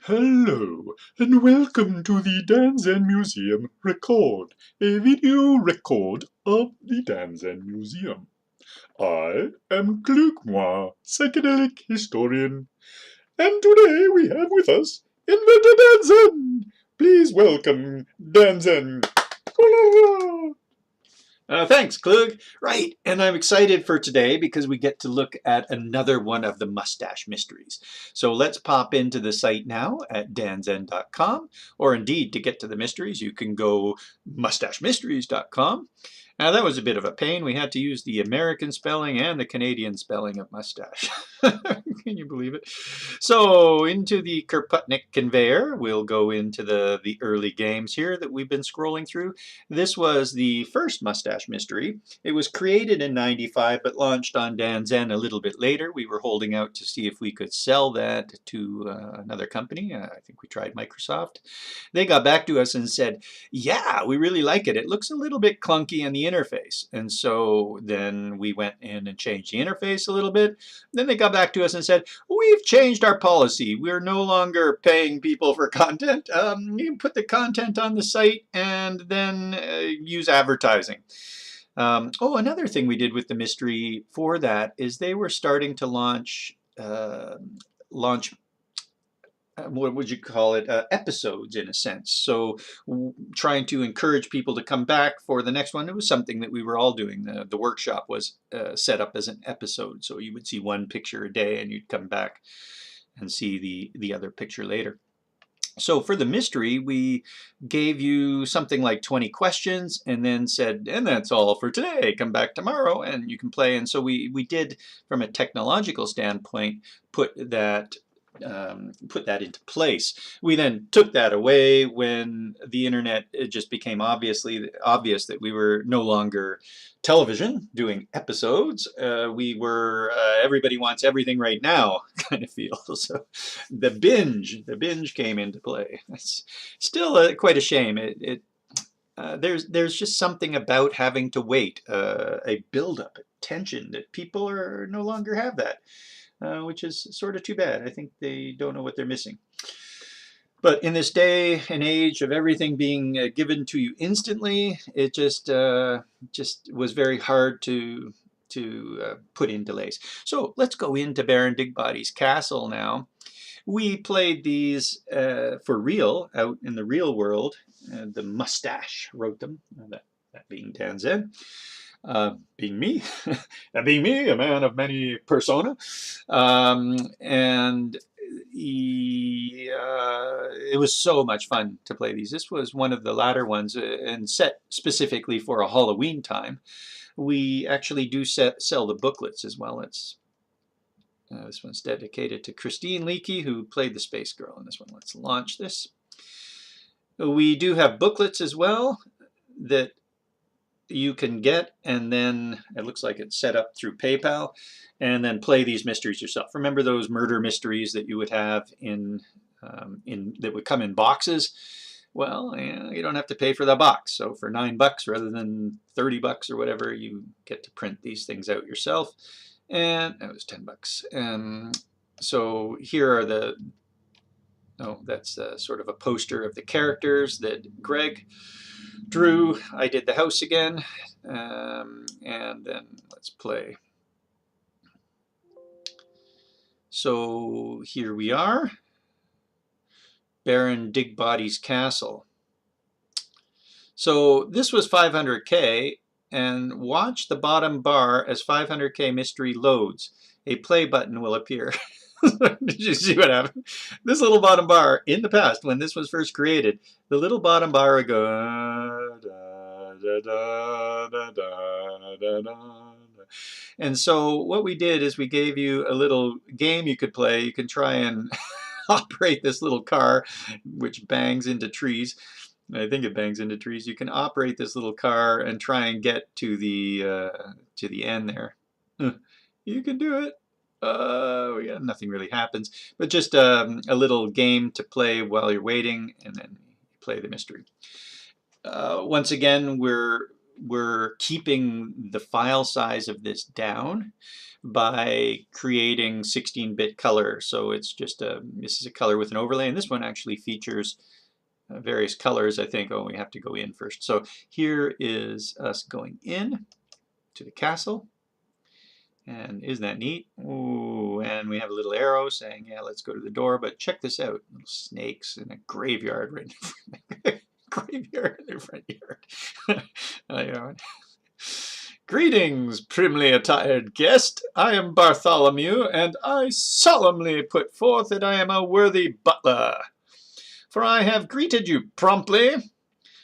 Hello, and welcome to the Danzen Museum Record, a video record of the Danzen Museum. I am Cluug, psychedelic historian, and today we have with us Inventor Danzen. Please welcome Danzen. Thanks, Clug. Right, and I'm excited for today because we get to look at another one of the mustache mysteries. So let's pop into the site now at danzen.com, or indeed, to get to the mysteries, you can go mustachemysteries.com. Now that was a bit of a pain. We had to use the American spelling and the Canadian spelling of mustache. Can you believe it? So into the Kropotnik conveyor, we'll go into the early games here that we've been scrolling through. This was the first mustache mystery. It was created in '95 but launched on Danzen a little bit later. We were holding out to see if we could sell that to another company. I think we tried Microsoft. They got back to us and said, yeah, we really like it. It looks a little bit clunky in the interface. And so then we went in and changed the interface a little bit. Then they got back to us and said, we've changed our policy. We're no longer paying people for content. You can put the content on the site and then use advertising. Another thing we did with the mystery for that is they were starting to launch what would you call it, episodes in a sense. So trying to encourage people to come back for the next one. It was something that we were all doing. The workshop was set up as an episode. So you would see one picture a day and you'd come back and see the other picture later. So for the mystery, we gave you something like 20 questions and then said, and that's all for today. Come back tomorrow and you can play. And so we did, from a technological standpoint, put that into place. We then took that away when the internet, it just became obvious that we were no longer television doing episodes. We were everybody wants everything right now kind of feel. So the binge came into play. It's still quite a shame. There's just something about having to wait, a build-up, tension that people are no longer have that. Which is sort of too bad. I think they don't know what they're missing. But in this day and age of everything being given to you instantly, it just was very hard to put in delays. So let's go into Baron Digbody's castle now. We played these for real out in the real world. The Mustache wrote them, that being Danzen. Being me, a man of many persona, and it was so much fun to play these. This was one of the latter ones, and set specifically for a Halloween time. We actually do sell the booklets as well. It's this one's dedicated to Christine Leakey, who played the Space Girl in this one. Let's launch this. We do have booklets as well that you can get, and then it looks like it's set up through PayPal, and then play these mysteries yourself. Remember those murder mysteries that you would have in that would come in boxes? Well, you don't have to pay for the box. So for $9 rather than $30 or whatever, you get to print these things out yourself. And it was $10. So here are that's sort of a poster of the characters that Greg drew. I did the house again, and then let's play. So here we are, Baron Digbody's castle. So this was 500K, and watch the bottom bar as 500K mystery loads. A play button will appear. Did you see what happened? This little bottom bar, in the past, when this was first created, the little bottom bar would go, da, da, da, da, da, da, da. And so what we did is we gave you a little game you could play. You can try and operate this little car, which bangs into trees. I think it bangs into trees. You can operate this little car and try and get to the end there. You can do it. Yeah, nothing really happens, but just a little game to play while you're waiting, and then you play the mystery. Once again, we're keeping the file size of this down. by creating 16-bit color. So it's just this is a color with an overlay, and this one actually features various colors, I think. Oh, we have to go in first. So here is us going in to the castle. And isn't that neat? Ooh, and we have a little arrow saying, yeah, let's go to the door. But check this out. Little snakes in a graveyard right in front. Graveyard in their front yard. Greetings, primly attired guest. I am Bartholomew, and I solemnly put forth that I am a worthy butler. For I have greeted you promptly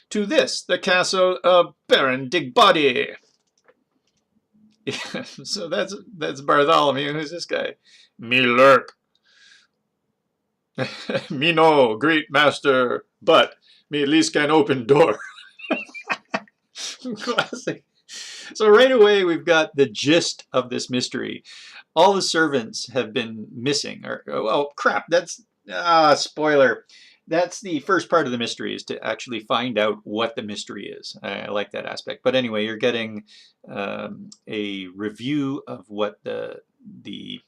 to this, the castle of Baron Digbody. Yeah, so that's Bartholomew. Who's this guy? Me lurk. Me no, great master, but me at least can open door. Classic. So right away we've got the gist of this mystery. All the servants have been missing. Or, oh crap, that's spoiler. That's the first part of the mystery, is to actually find out what the mystery is. I like that aspect. But anyway, you're getting a review of what the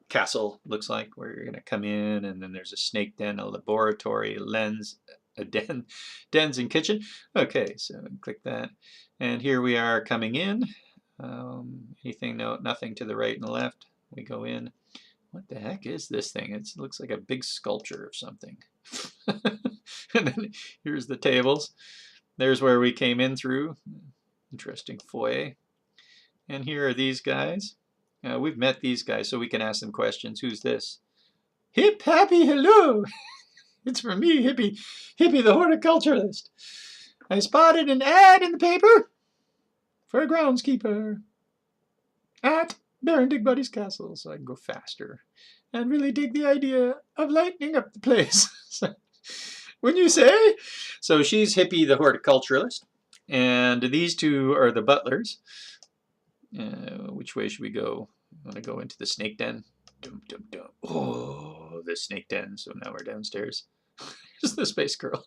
castle looks like, where you're going to come in, and then there's a snake den, a laboratory, a lens, a den, dens and kitchen. Okay, so click that. And here we are coming in. Anything? No, nothing to the right and the left. We go in. What the heck is this thing? It looks like a big sculpture of something. And then here's the tables. There's where we came in through. Interesting foyer. And here are these guys. We've met these guys, so we can ask them questions. Who's this? Hip, happy, hello. It's from me, Hippie the horticulturalist. I spotted an ad in the paper for a groundskeeper at Baron Digbody's castle, so I can go faster and really dig the idea of lightening up the place. Wouldn't you say? So she's Hippie the horticulturalist, and these two are the butlers. Which way should we go? I want to go into the snake den. Dum, dum, dum. Oh, the snake den. So now we're downstairs. Here's the space girl.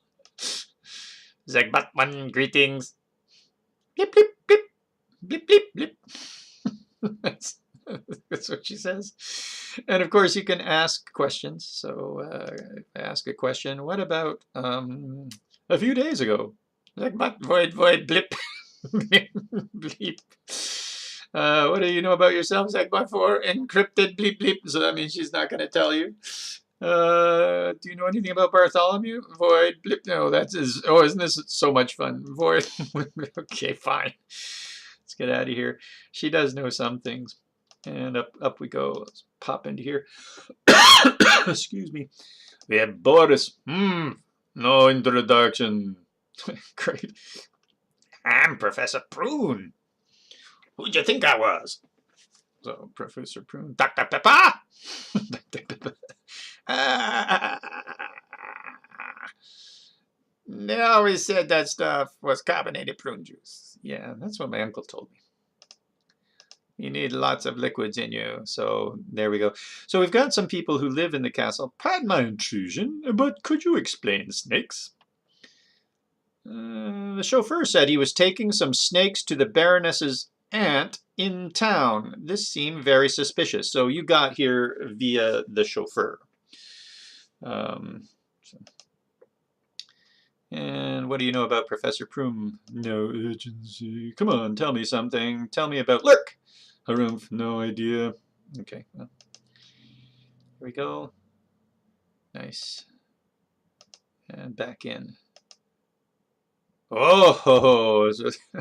Zagbotman, greetings. Blip, blip, blip. Blip, blip, blip. That's what she says. And of course, you can ask questions. So ask a question. What about a few days ago? Zagbot, void, void, blip. Blip, bleep. What do you know about yourself, Zagbot 4? Encrypted, bleep, bleep. So that means she's not going to tell you. Do you know anything about Bartholomew? Void, blip. No, isn't this so much fun? Void. Okay, fine. Let's get out of here. She does know some things. And up we go. Let's pop into here. Excuse me. We have Boris. No introduction. Great. I'm Professor Prune. Who'd you think I was? So, Professor Prune. Dr. Pepper! They always said that stuff was carbonated prune juice. Yeah, that's what my uncle told me. You need lots of liquids in you. So there we go. So we've got some people who live in the castle. Pardon my intrusion, but could you explain snakes? The chauffeur said he was taking some snakes to the Baroness's aunt in town. This seemed very suspicious. So you got here via the chauffeur. And what do you know about Professor Prum? No urgency. Come on, tell me something. Tell me about Lurk. Harumph, no idea. Okay, well, here we go. Nice. And back in. Oh,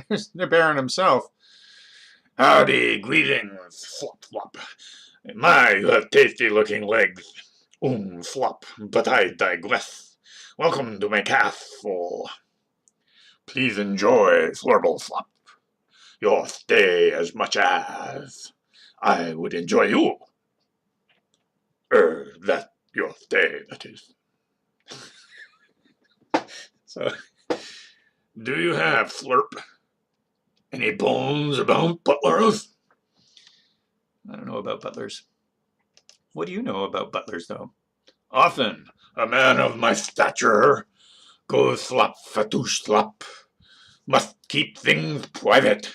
there's the Baron himself. Howdy, greetings, flop, flop. My, you have tasty-looking legs. Flop, but I digress. Welcome to my castle. Please enjoy, florble flop, your stay as much as I would enjoy you. That your stay, that is. So, do you have, Flurp, any bones about butlers? I don't know about butlers. What do you know about butlers, though? Often, a man of my stature goes slop fatouche slop. Must keep things private.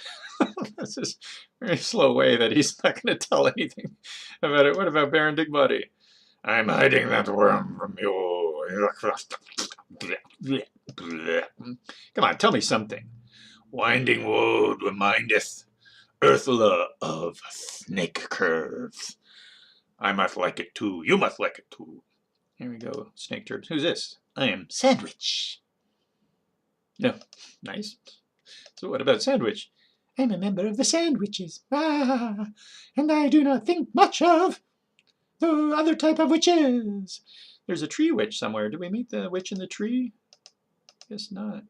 This is very slow way that he's not going to tell anything about it. What about Baron Digbody? I'm hiding that worm from you. Come on, tell me something. Winding wood remindeth Ursula of snake curves. I must like it too. You must like it too. Here we go, snake turds. Who's this? I am Sandwich. No, nice. So what about Sandwich? I'm a member of the Sandwiches. And I do not think much of the other type of witches. There's a tree witch somewhere. Did we meet the witch in the tree? Guess not.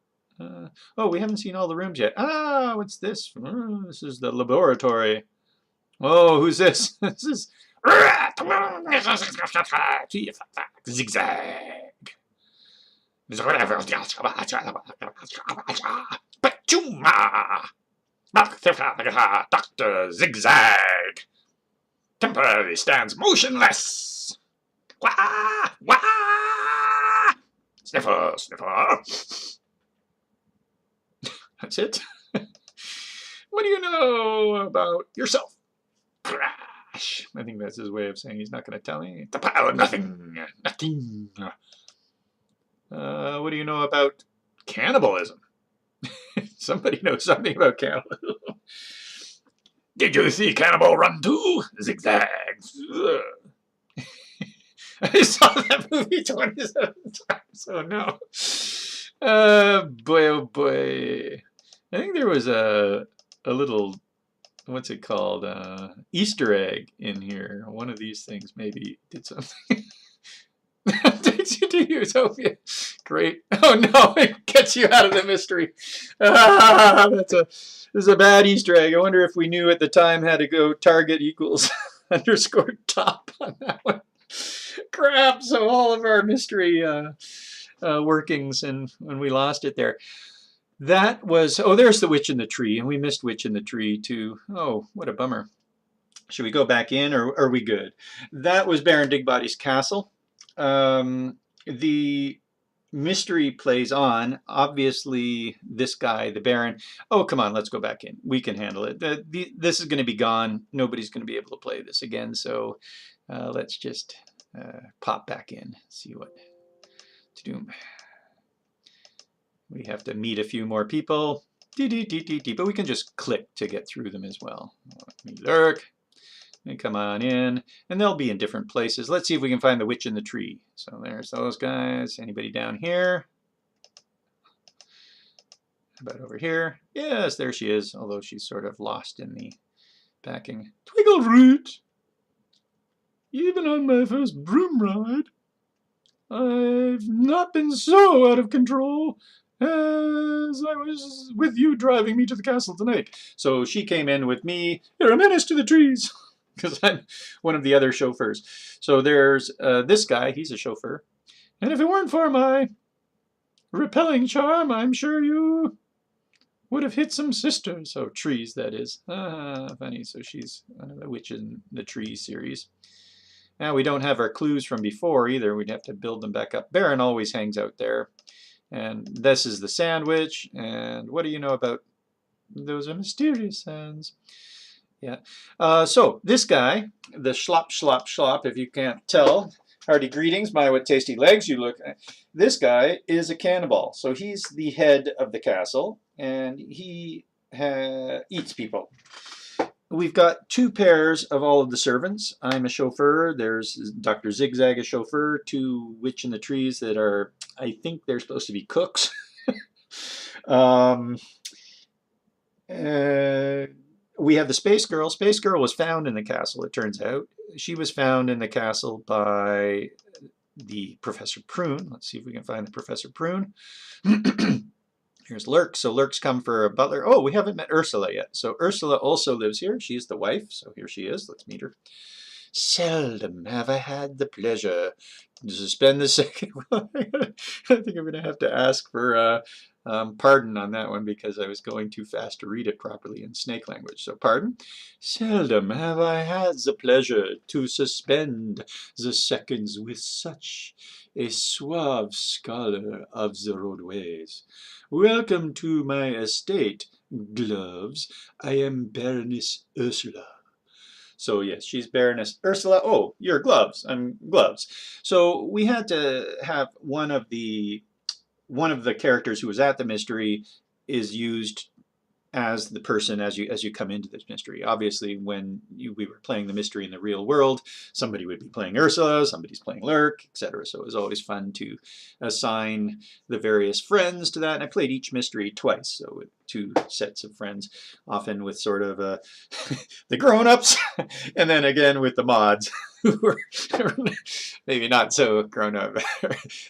Oh, we haven't seen all the rooms yet. What's this? This is the laboratory. Oh, who's this? This is Zigzag. Dr. Zigzag temporarily stands motionless. Wah! Wah! Sniffer, sniffer. That's it. What do you know about yourself? Crash. I think that's his way of saying he's not going to tell me. It's a pile of nothing. Nothing. What do you know about cannibalism? Somebody knows something about cannibalism. Did you see Cannibal Run 2? Zigzag. I saw that movie 27 times. Oh no. Boy, oh boy. I think there was a little, what's it called? Easter egg in here. One of these things maybe did something. Takes you to Utopia. Great. Oh no, it gets you out of the mystery. This is a bad Easter egg. I wonder if we knew at the time how to go target equals underscore top on that one. Crap, so all of our mystery workings, and when we lost it there. That was, oh, there's the witch in the tree, and we missed witch in the tree too. Oh, what a bummer. Should we go back in, or are we good? That was Baron Digbody's castle. The mystery plays on. Obviously, this guy, the Baron. Oh, come on, let's go back in. We can handle it. This is going to be gone. Nobody's going to be able to play this again. So let's just pop back in, see what to do. We have to meet a few more people. But we can just click to get through them as well. Let me lurk. And come on in, and they'll be in different places. Let's see if we can find the witch in the tree. So there's those guys. Anybody down here? How about over here? Yes, there she is, although she's sort of lost in the backing. Twiggle root! Even on my first broom ride, I've not been so out of control as I was with you driving me to the castle tonight. So she came in with me. You're a menace to the trees. Because I'm one of the other chauffeurs. So there's this guy, he's a chauffeur. And if it weren't for my repelling charm, I'm sure you would have hit some sisters. Oh, trees, that is. Funny. So she's the witch in the tree series. Now we don't have our clues from before either. We'd have to build them back up. Baron always hangs out there. And this is the sandwich. And what do you know about? Those are mysterious sounds. Yeah. So this guy, the schlop, if you can't tell, hearty greetings, my what tasty legs you look. This guy is a cannibal. So he's the head of the castle, and he eats people. We've got two pairs of all of the servants. I'm a chauffeur. There's Dr. Zigzag, a chauffeur. Two witch in the trees that are, I think they're supposed to be cooks. We have the Space Girl. Space Girl was found in the castle, it turns out. She was found in the castle by the Professor Prune. Let's see if we can find the Professor Prune. Here's Lurk. So Lurk's come for a butler. Oh, we haven't met Ursula yet. So Ursula also lives here. She's the wife. So here she is. Let's meet her. Seldom have I had the pleasure to suspend the second. Well, I think I'm going to have to ask for pardon on that one because I was going too fast to read it properly in snake language. So pardon. Seldom have I had the pleasure to suspend the seconds with such a suave scholar of the roadways. Welcome to my estate, Gloves. I am Baroness Ursula. So yes, she's Baroness Ursula. Oh, you're Gloves. I'm Gloves. So we had to have one of the characters who was at the mystery is used as the person as you come into this mystery. Obviously, when we were playing the mystery in the real world, somebody would be playing Ursula, somebody's playing Lurk, etc. So it was always fun to assign the various friends to that. And I played each mystery twice, so with two sets of friends, often with sort of the grown-ups, and then again with the mods, who were maybe not so grown-up,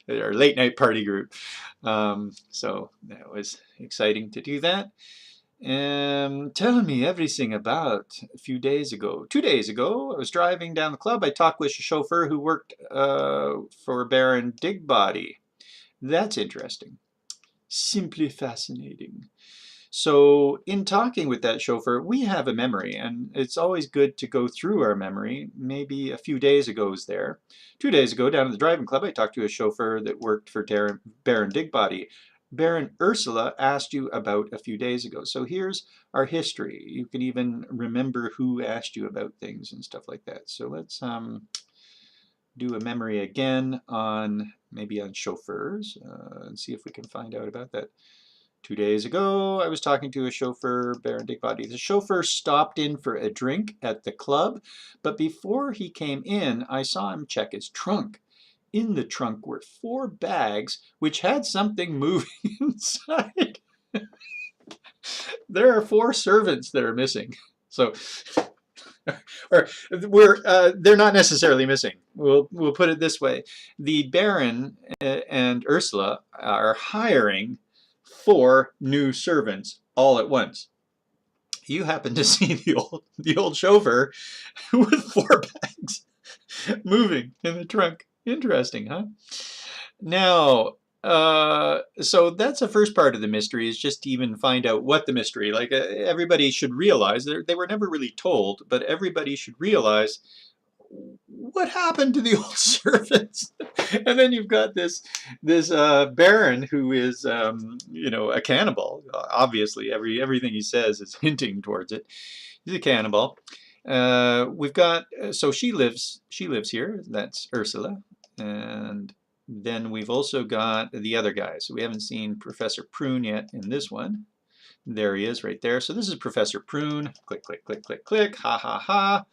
our late-night party group. So that was exciting to do that. Tell me everything about a few days ago. 2 days ago, I was driving down the club. I talked with a chauffeur who worked for Baron Digbody. That's interesting. Simply fascinating. So in talking with that chauffeur, we have a memory, and it's always good to go through our memory. Maybe a few days ago was there. 2 days ago, down at the driving club, I talked to a chauffeur that worked for Baron Digbody. Baron Ursula asked you about a few days ago. So here's our history. You can even remember who asked you about things and stuff like that. So let's do a memory again on maybe on chauffeurs and see if we can find out about that. 2 days ago, I was talking to a chauffeur, Baron Digbody. The chauffeur stopped in for a drink at the club, but before he came in, I saw him check his trunk. In the trunk were 4 bags which had something moving inside. There are 4 servants that are missing. So, or they're not necessarily missing. We'll put it this way: the Baron and Ursula are hiring 4 new servants all at once. You happen to see the old chauffeur with 4 bags moving in the trunk. Interesting, huh? Now, so that's the first part of the mystery, is just to even find out what the mystery. Like everybody should realize they were never really told, but everybody should realize what happened to the old servants. And then you've got this Baron who is a cannibal. Obviously, everything he says is hinting towards it. He's a cannibal. We've got so she lives here. That's Ursula, and then we've also got the other guy. So we haven't seen Professor Prune yet in this one. There he is right there. So this is Professor Prune. Click, click, click, click, click. Ha, ha, ha.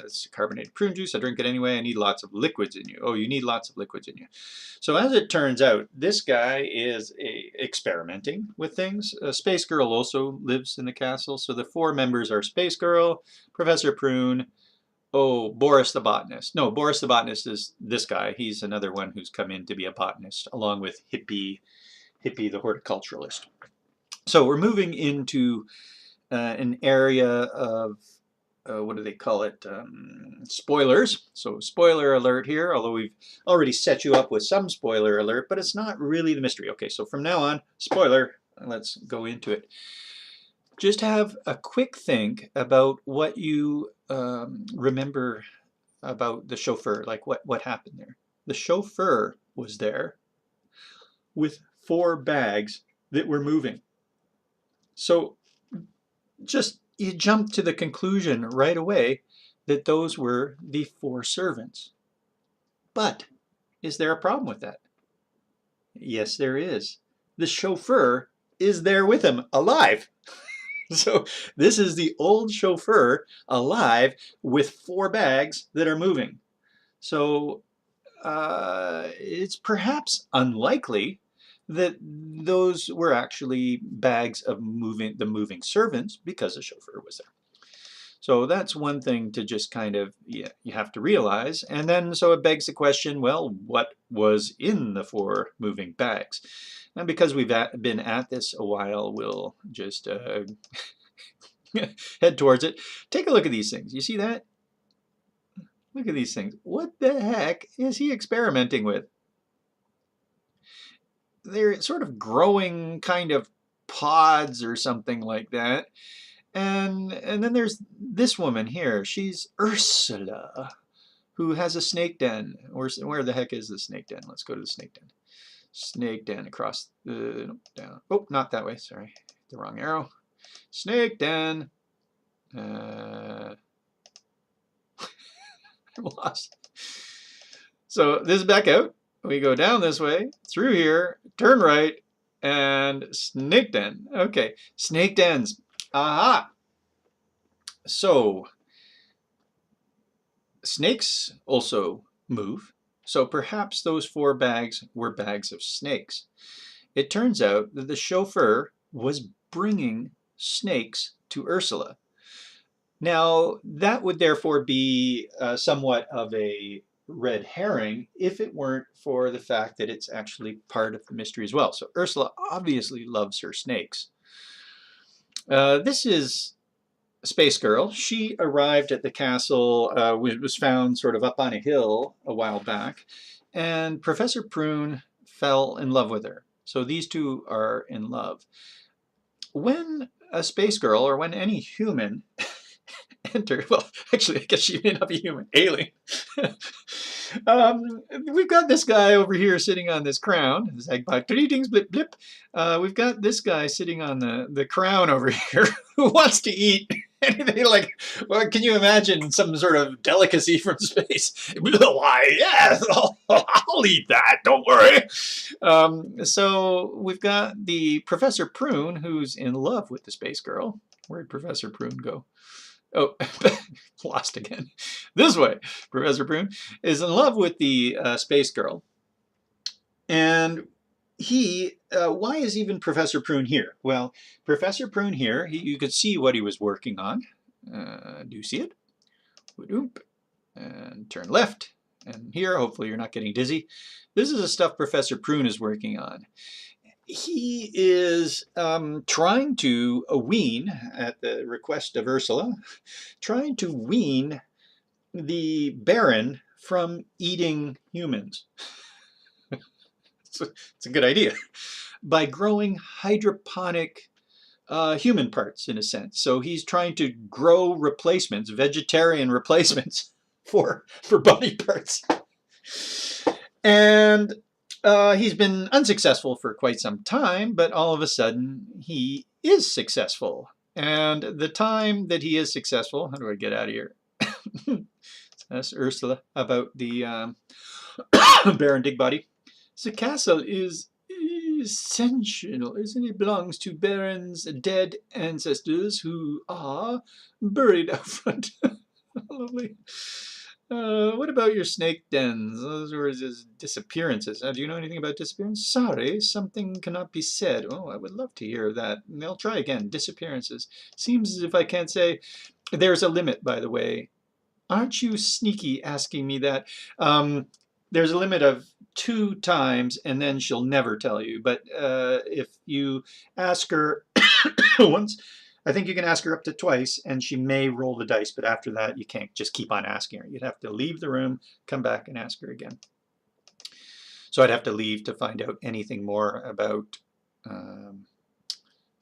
It's carbonated prune juice. I drink it anyway. I need lots of liquids in you. Oh, you need lots of liquids in you. So as it turns out, this guy is experimenting with things. Space Girl also lives in the castle. So the 4 members are Space Girl, Professor Prune, Boris the botanist. No, Boris the botanist is this guy. He's another one who's come in to be a botanist, along with Hippie the horticulturalist. So we're moving into an area of what do they call it? Spoilers. So spoiler alert here, although we've already set you up with some spoiler alert, but it's not really the mystery. Okay, so from now on, spoiler, let's go into it. Just have a quick think about what you remember about the chauffeur, like what happened there. The chauffeur was there with 4 bags that were moving. So just you jump to the conclusion right away that those were the 4 servants. But is there a problem with that? Yes, there is. The chauffeur is there with him, alive. So this is the old chauffeur alive with 4 bags that are moving. So it's perhaps unlikely that those were actually bags of the moving servants, because the chauffeur was there. So that's one thing to just kind of, you have to realize. And then so it begs the question, well, what was in the 4 moving bags? And because we've been at this a while, we'll just head towards it. Take a look at these things. You see that? Look at these things. What the heck is he experimenting with? They're sort of growing kind of pods or something like that. And then there's this woman here. She's Ursula, who has a snake den. Where the heck is the snake den? Let's go to the snake den. Snake den across the, down. Oh, not that way, sorry. The wrong arrow. Snake den. I'm lost. So this is back out. We go down this way, through here, turn right, and snake den. Okay, snake dens. Aha! So, snakes also move. So perhaps those 4 bags were bags of snakes. It turns out that the chauffeur was bringing snakes to Ursula. Now, that would therefore be somewhat of a red herring if it weren't for the fact that it's actually part of the mystery as well. So Ursula obviously loves her snakes. This is Space Girl. She arrived at the castle, was found sort of up on a hill a while back, and Professor Prune fell in love with her. So these two are in love. When a space girl, or when any human enter, well, actually, I guess she may not be human, alien. We've got this guy over here sitting on this crown. Greetings, blip, blip. We've got this guy sitting on the crown over here who wants to eat anything like, well, can you imagine some sort of delicacy from space? Why, yes, I'll eat that, don't worry. So we've got the Professor Prune who's in love with the space girl. Where'd Professor Prune go? Oh, lost again. This way. Professor Prune is in love with the space girl. And why is even Professor Prune here? Well, Professor Prune here, you could see what he was working on. Do you see it? And turn left. And here, hopefully you're not getting dizzy. This is the stuff Professor Prune is working on. He is trying to wean, at the request of Ursula, trying to wean the Baron from eating humans. It's a good idea. By growing hydroponic human parts, in a sense. So he's trying to grow replacements, vegetarian replacements for body parts. And he's been unsuccessful for quite some time, but all of a sudden he is successful. And the time that he is successful, how do I get out of here? That's Ursula about the Baron Digbody. The castle is essential, isn't it? It belongs to Baron's dead ancestors who are buried out front. Lovely. What about your snake dens? Those were his disappearances. Do you know anything about disappearance? Sorry, something cannot be said. Oh, I would love to hear that. I'll try again. Disappearances. Seems as if I can't say. There's a limit, by the way. Aren't you sneaky asking me that? There's a limit of 2 times, and then she'll never tell you. But if you ask her once, I think you can ask her up to twice, and she may roll the dice, but after that, you can't just keep on asking her. You'd have to leave the room, come back, and ask her again. So I'd have to leave to find out anything more about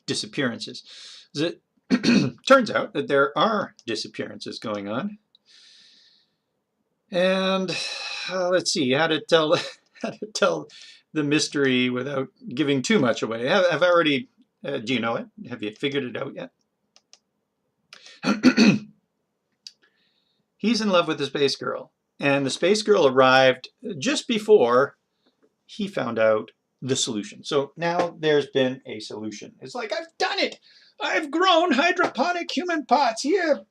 disappearances. It turns out that there are disappearances going on. And let's see how to tell the mystery without giving too much away. Have I already? Do you know it? Have you figured it out yet? He's in love with the space girl, and the space girl arrived just before he found out the solution. So now there's been a solution. It's like, I've done it. I've grown hydroponic human pots here.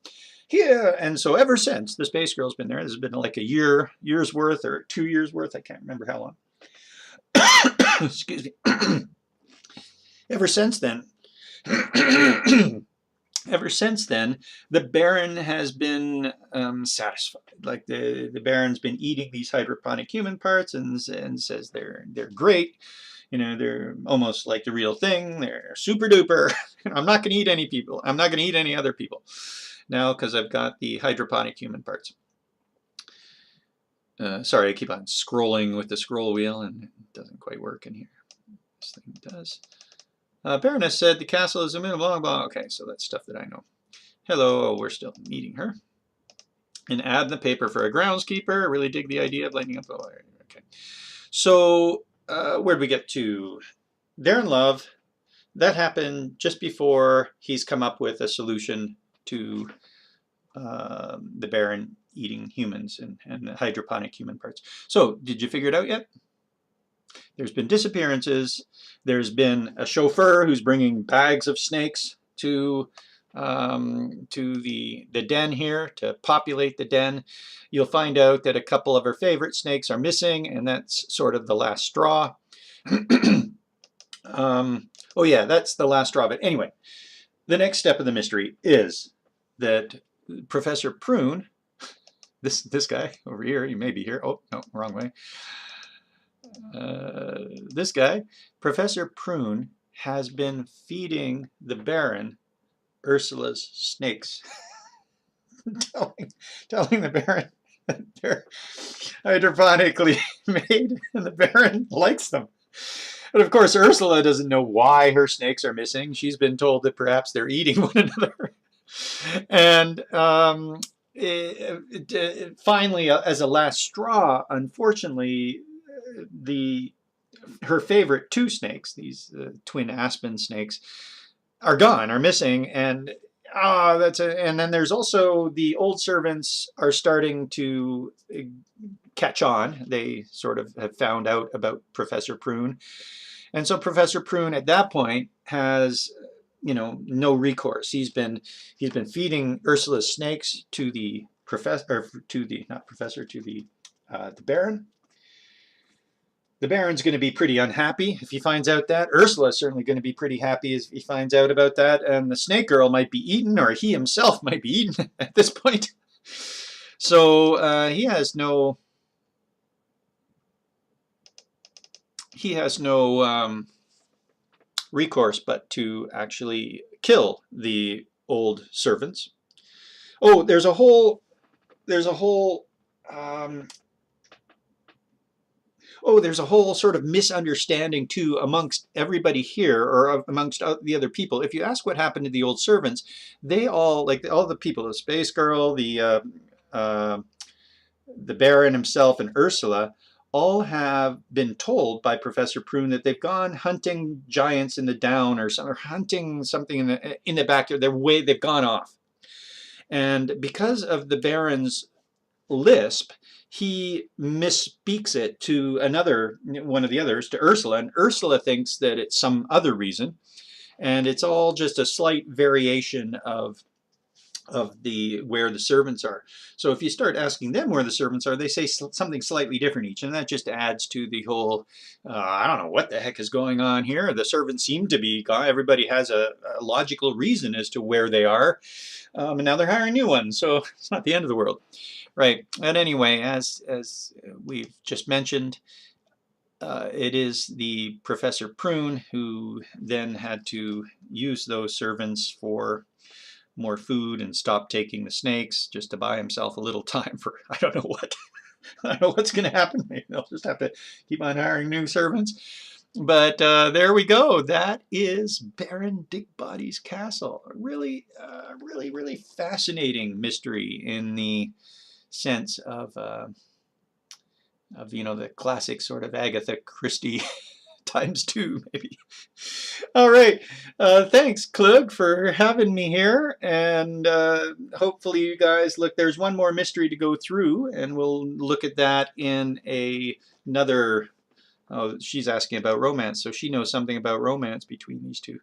And so ever since, the space girl's been there. This has been like a year's worth or 2 years worth. I can't remember how long. Excuse me. Ever since then, the Baron has been satisfied. Like the Baron's been eating these hydroponic human parts and says they're great. You know, they're almost like the real thing. They're super duper. I'm not going to eat any people. I'm not going to eat any other people now because I've got the hydroponic human parts. Sorry, I keep on scrolling with the scroll wheel and it doesn't quite work in here. This thing does. Baroness said the castle is a minute long. Okay, so that's stuff that I know. Hello, we're still meeting her. And add the paper for a groundskeeper. I really dig the idea of lighting up. Oh, okay. So where'd we get to? They're in love. That happened just before he's come up with a solution to the Baron eating humans and the hydroponic human parts. So did you figure it out yet? There's been disappearances. There's been a chauffeur who's bringing bags of snakes to the den here to populate the den. You'll find out that a couple of her favorite snakes are missing, and that's sort of the last straw. Oh yeah, that's the last straw. But anyway, the next step of the mystery is that Professor Prune, this guy over here, he may be here. Oh no, wrong way. This guy, Professor Prune, has been feeding the Baron Ursula's snakes, telling the Baron that they're hydroponically made and the Baron likes them. But of course, Ursula doesn't know why her snakes are missing. She's been told that perhaps they're eating one another. And finally, as a last straw, unfortunately, her favorite two snakes, these twin aspen snakes, are gone, are missing, and and then there's also the old servants are starting to catch on. They sort of have found out about Professor Prune, and so Professor Prune at that point has, you know, no recourse. He's been feeding Ursula's snakes to the the Baron. The Baron's going to be pretty unhappy if he finds out that. Ursula's certainly going to be pretty happy if he finds out about that. And the snake girl might be eaten, or he himself might be eaten at this point. So he has no recourse but to actually kill the old servants. Oh, there's a whole sort of misunderstanding too amongst everybody here, or amongst the other people. If you ask what happened to the old servants, they all, like all the people, the space girl, the Baron himself, and Ursula, all have been told by Professor Prune that they've gone hunting giants in the down, or hunting something in the backyard. They've gone off, and because of the Baron's lisp, he misspeaks it to one of the others, to Ursula, and Ursula thinks that it's some other reason, and it's all just a slight variation of where the servants are. So if you start asking them where the servants are, they say something slightly different each, and that just adds to the whole, I don't know what the heck is going on here. The servants seem to be gone. Everybody has a logical reason as to where they are, and now they're hiring new ones, so it's not the end of the world. Right, and anyway, as we've just mentioned, it is the Professor Prune who then had to use those servants for more food and stop taking the snakes, just to buy himself a little time for, I don't know what. I don't know what's going to happen. Maybe they'll just have to keep on hiring new servants. But there we go. That is Baron Digbody's castle. A really, really fascinating mystery in the sense of you know, the classic sort of Agatha Christie ×2, maybe. All right. Thanks, Clug, for having me here. And hopefully you guys, look, there's one more mystery to go through, and we'll look at that in another. Oh, she's asking about romance, so she knows something about romance between these two.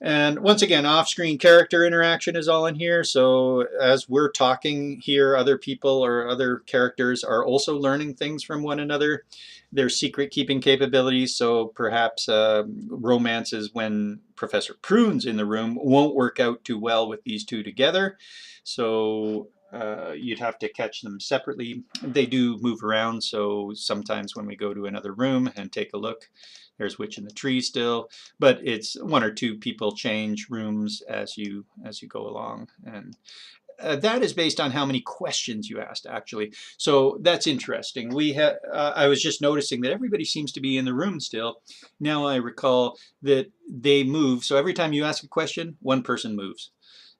And once again, off-screen character interaction is all in here. So as we're talking here, other people or other characters are also learning things from one another. There's secret keeping capabilities. So perhaps romances when Professor Prune's in the room won't work out too well with these two together. So you'd have to catch them separately. They do move around, so sometimes when we go to another room and take a look, there's Witch in the Tree still, but it's one or two people change rooms as you go along, and that is based on how many questions you asked, actually. So that's interesting. I was just noticing that everybody seems to be in the room still. Now I recall that they move. So every time you ask a question, one person moves.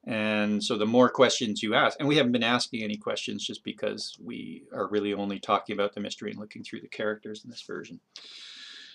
And so the more questions you ask, and we haven't been asking any questions just because we are really only talking about the mystery and looking through the characters in this version.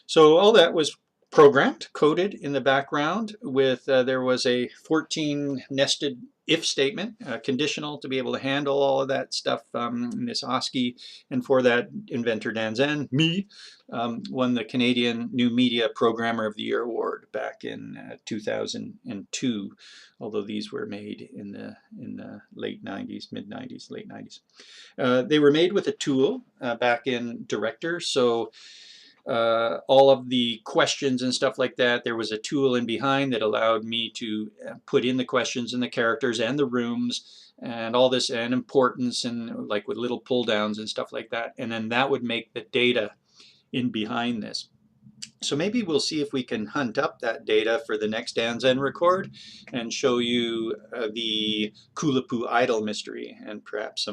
So all that was programmed, coded in the background with, there was a 14 nested if statement, conditional to be able to handle all of that stuff in this OSCE. And for that, inventor Dan Zen, me, won the Canadian New Media Programmer of the Year award back in 2002, although these were made in the late 90s, mid 90s, late 90s. They were made with a tool back in Director, so all of the questions and stuff like that, there was a tool in behind that allowed me to put in the questions and the characters and the rooms and all this, and importance, and like with little pull downs and stuff like that. And then that would make the data in behind this. So maybe we'll see if we can hunt up that data for the next Dan Zen record and show you the Kulapu Idol mystery and perhaps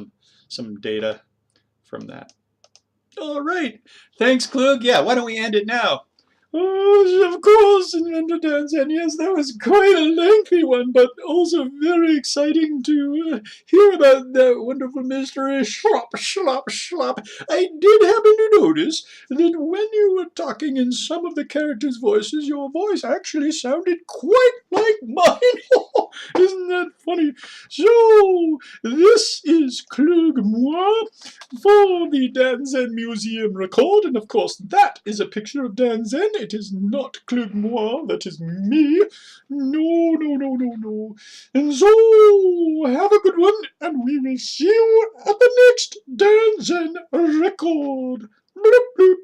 some data from that. All right. Thanks, Clug. Yeah, why don't we end it now? Oh, of course, Inventor Dan Zen. Yes, that was quite a lengthy one, but also very exciting to hear about that wonderful mystery. Schlop, schlop, schlop. I did happen to notice that when you were talking in some of the characters' voices, your voice actually sounded quite like mine. Isn't that funny? So, this is Clug Moi for the Dan Zen Museum record, and of course that is a picture of Dan Zen. It is not Clug Moi, that is me. No, no, no, no, no. And so, have a good one, and we will see you at the next Dan Zen record. Bloop, bloop.